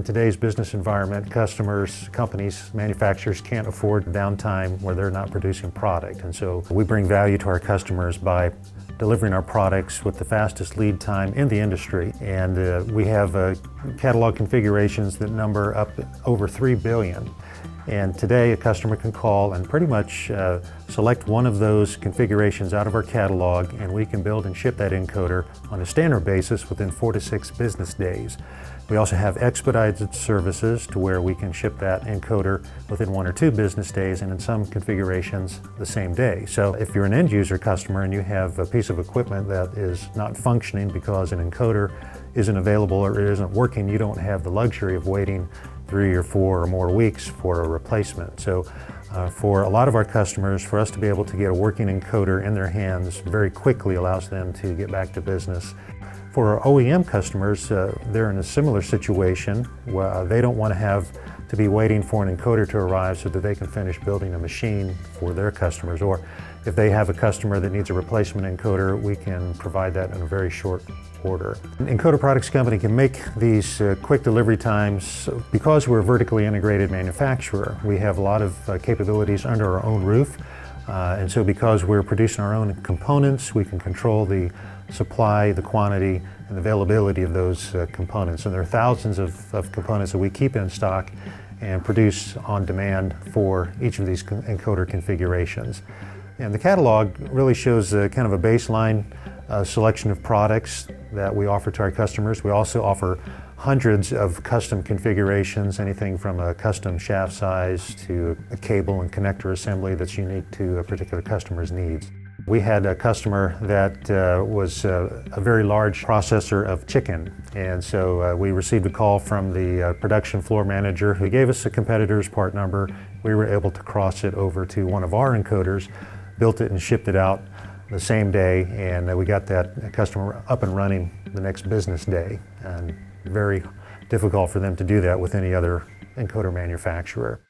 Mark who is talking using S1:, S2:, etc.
S1: In today's business environment, customers, companies, manufacturers can't afford downtime where they're not producing product. And so we bring value to our customers by delivering our products with the fastest lead time in the industry. And we have catalog configurations that number up over 3 billion. And today a customer can call and pretty much select one of those configurations out of our catalog, and we can build and ship that encoder on a standard basis within 4 to 6 business days. We also have expedited services to where we can ship that encoder within 1 or 2 business days, and in some configurations the same day. So if you're an end user customer and you have a piece of equipment that is not functioning because an encoder isn't available or it isn't working, you don't have the luxury of waiting 3 or 4 or more weeks for a replacement. So for a lot of our customers, for us to be able to get a working encoder in their hands very quickly allows them to get back to business. For our OEM customers, they're in a similar situation where they don't want to have to be waiting for an encoder to arrive so that they can finish building a machine for their customers. Or if they have a customer that needs a replacement encoder, we can provide that in a very short order. Encoder Products Company can make these quick delivery times because we're a vertically integrated manufacturer. We have a lot of capabilities under our own roof. And so because we're producing our own components, we can control the supply, the quantity, and the availability of those components. And there are thousands of components that we keep in stock and produce on demand for each of these encoder configurations. And the catalog really shows kind of a baseline selection of products that we offer to our customers. We also offer hundreds of custom configurations, anything from a custom shaft size to a cable and connector assembly that's unique to a particular customer's needs. We had a customer that was a very large processor of chicken, and so we received a call from the production floor manager who gave us a competitor's part number. We were able to cross it over to one of our encoders, built it and shipped it out the same day, and we got that customer up and running the next business day. And very difficult for them to do that with any other encoder manufacturer.